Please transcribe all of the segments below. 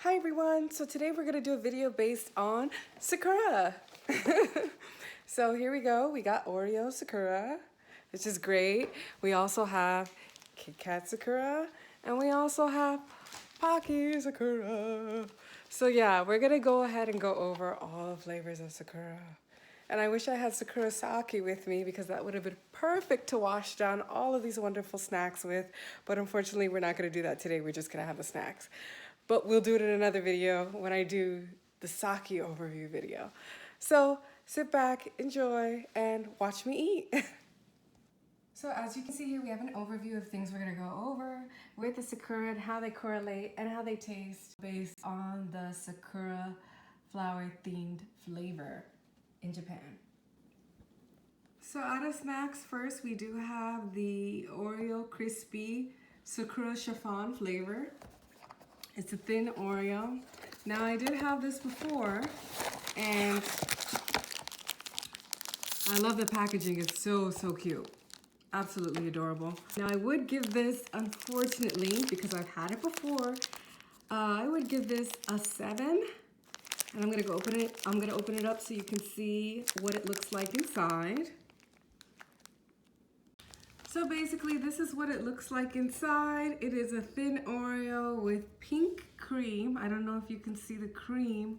Hi everyone, so today we're gonna do a video based on Sakura. So here we go, we got Oreo Sakura, which is great. We also have Kitkat Sakura, and we also have Pocky Sakura. So yeah, we're gonna go ahead and go over all the flavors of Sakura. And I wish I had Sakura sake with me because that would have been perfect to wash down all of these wonderful snacks with. But unfortunately, we're not gonna do that today. We're just gonna have the snacks. But we'll do it in another video when I do the sake overview video. So sit back, enjoy, and watch me eat. So as you can see here, we have an overview of things we're gonna go over with the Sakura and how they correlate and how they taste based on the Sakura flower themed flavor in Japan. So out of snacks, first we do have the Oreo Crispy Sakura Chiffon flavor. It's a thin Oreo. Now I did have this before, and I love the packaging. It's so cute. Absolutely adorable. Now I would give this, unfortunately, because I've had it before, I would give this a 7. And I'm gonna go open it. I'm gonna open it up so you can see what it looks like inside. So basically, this is what it looks like inside. It is a thin Oreo with pink cream. I don't know if you can see the cream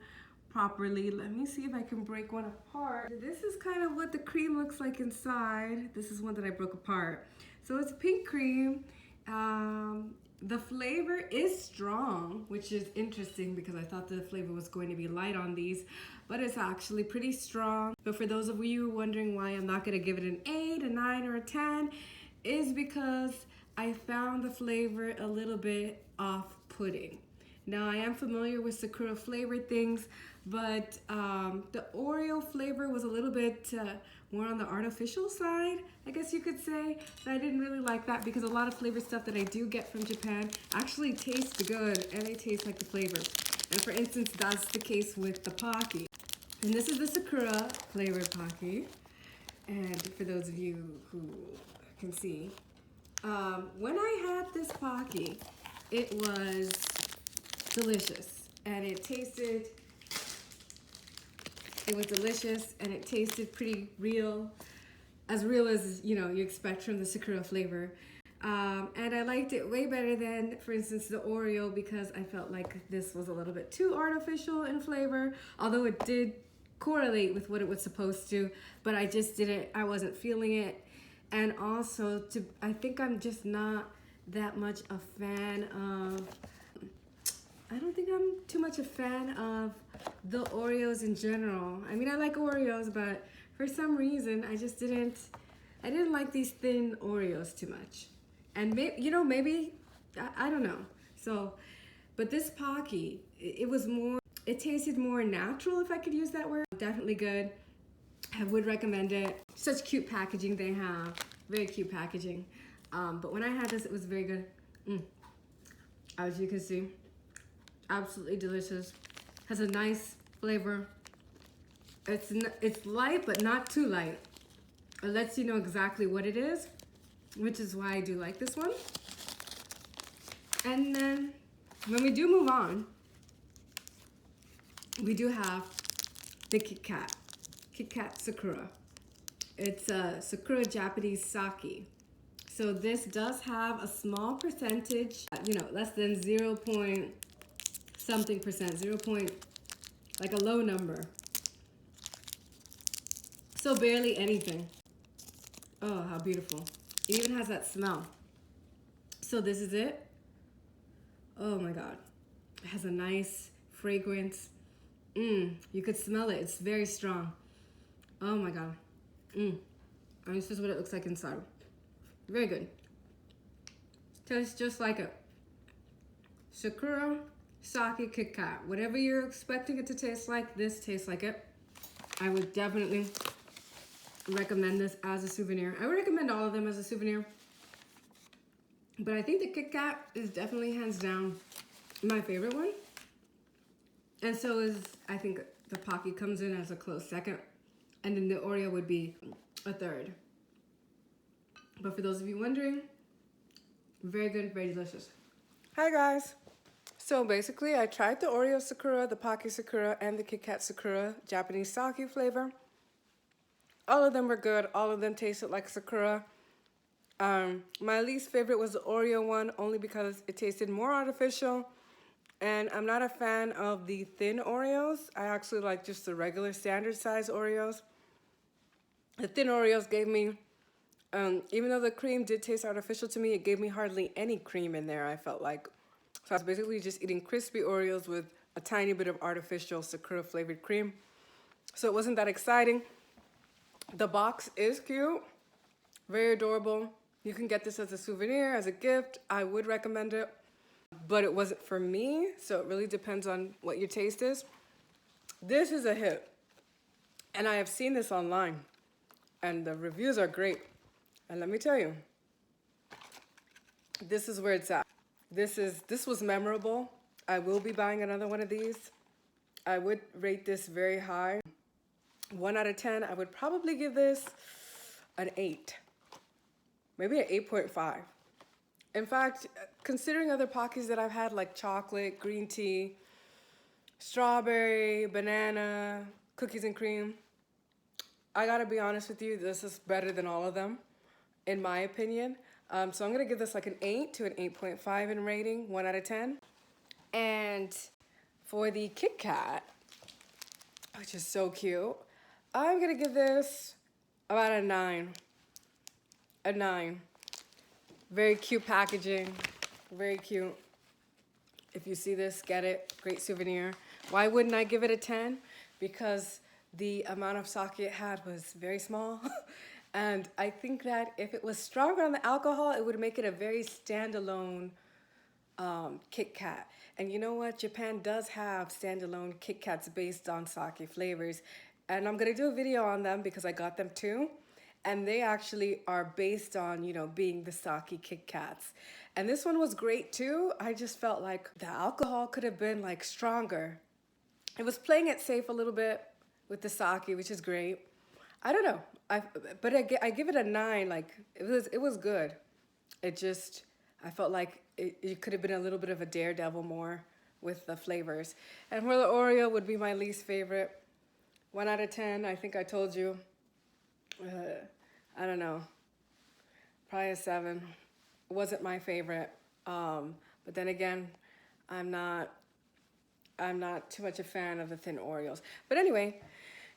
properly. Let me see if I can break one apart. This is kind of what the cream looks like inside. This is one that I broke apart. So it's pink cream. The flavor is strong, which is interesting because I thought the flavor was going to be light on these, but it's actually pretty strong. But for those of you wondering why I'm not gonna give it an 8, a 9, or a 10, is because I found the flavor a little bit off-putting. Now I am familiar with Sakura flavored things, but the Oreo flavor was a little bit more on the artificial side, I guess you could say. So I didn't really like that because a lot of flavor stuff that I do get from Japan actually tastes good and they taste like the flavor. And for instance, that's the case with the Pocky. And this is the Sakura flavored Pocky. And for those of you who can see, when I had this Pocky, it was delicious and it was delicious and it tasted pretty real as you know you expect from the Sakura flavor, and I liked it way better than, for instance, the Oreo, because I felt like this was a little bit too artificial in flavor, although it did correlate with what it was supposed to, but I wasn't feeling it. And also, I think I'm just not that much a fan of, I don't think I'm too much a fan of the Oreos in general. I mean, I like Oreos, but for some reason, I didn't like these thin Oreos too much. And maybe, I don't know. So, but this Pocky, it tasted more natural, if I could use that word. Definitely good. I would recommend it. Such cute packaging they have. Very cute packaging. But when I had this, it was very good. As you can see, absolutely delicious. Has a nice flavor. It's light, but not too light. It lets you know exactly what it is, which is why I do like this one. And then when we do move on, we do have the Kitkat Sakura. It's a Sakura Japanese sake. So this does have a small percentage, less than 0 point something percent, like a low number. So barely anything. Oh, how beautiful. It even has that smell. So this is it. Oh my God. It has a nice fragrance. You could smell it. It's very strong. Oh my God. And this is what it looks like inside. Very good. Tastes just like a Sakura sake Kitkat. Whatever you're expecting it to taste like, this tastes like it. I would definitely recommend this as a souvenir. I would recommend all of them as a souvenir. But I think the Kitkat is definitely hands down my favorite one. And so is, I think the Pocky comes in as a close second. And then the Oreo would be a third. But for those of you wondering, very good, very delicious. Hi guys. So basically, I tried the Oreo Sakura, the Pocky Sakura, and the Kitkat Sakura Japanese sake flavor. All of them were good. All of them tasted like Sakura. My least favorite was the Oreo one, only because it tasted more artificial. And I'm not a fan of the thin Oreos. I actually like just the regular standard size Oreos. The thin Oreos gave me, even though the cream did taste artificial to me, it gave me hardly any cream in there, I felt like. So I was basically just eating crispy Oreos with a tiny bit of artificial Sakura flavored cream. So it wasn't that exciting. The box is cute, very adorable. You can get this as a souvenir, as a gift. I would recommend it, but it wasn't for me, so it really depends on what your taste is. This is a hit, and I have seen this online, and the reviews are great. And let me tell you, this is where it's at. This was memorable. I will be buying another one of these. I would rate this very high. 1 out of 10, I would probably give this an 8. Maybe an 8.5. In fact, considering other Pockies that I've had, like chocolate, green tea, strawberry, banana, cookies and cream, I gotta be honest with you, this is better than all of them, in my opinion. So I'm gonna give this like an 8 to an 8.5 in rating, 1 out of 10. And for the Kitkat, which is so cute, I'm gonna give this about a 9. A 9. Very cute packaging, very cute. If you see this, get it, great souvenir. Why wouldn't I give it a 10? Because the amount of sake it had was very small. And I think that if it was stronger on the alcohol, it would make it a very standalone Kit Kat. And you know what? Japan does have standalone Kit Kats based on sake flavors. And I'm gonna do a video on them because I got them too. And they actually are based on, you know, being the sake Kit Kats. And this one was great too. I just felt like the alcohol could have been like stronger. It was playing it safe a little bit with the sake, which is great. I don't know. But I give it a 9. Like it was good. It just, I felt like it could have been a little bit of a daredevil more with the flavors. And for the Oreo would be my least favorite. 1 out of 10. I think I told you. I don't know. Probably a 7. It wasn't my favorite. But then again, I'm not too much a fan of the thin Oreos. But anyway,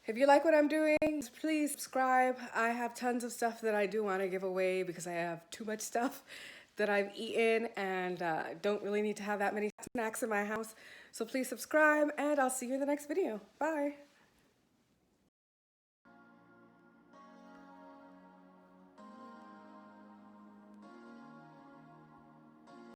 if you like what I'm doing, please subscribe. I have tons of stuff that I do want to give away because I have too much stuff that I've eaten and don't really need to have that many snacks in my house. So please subscribe and I'll see you in the next video. Bye.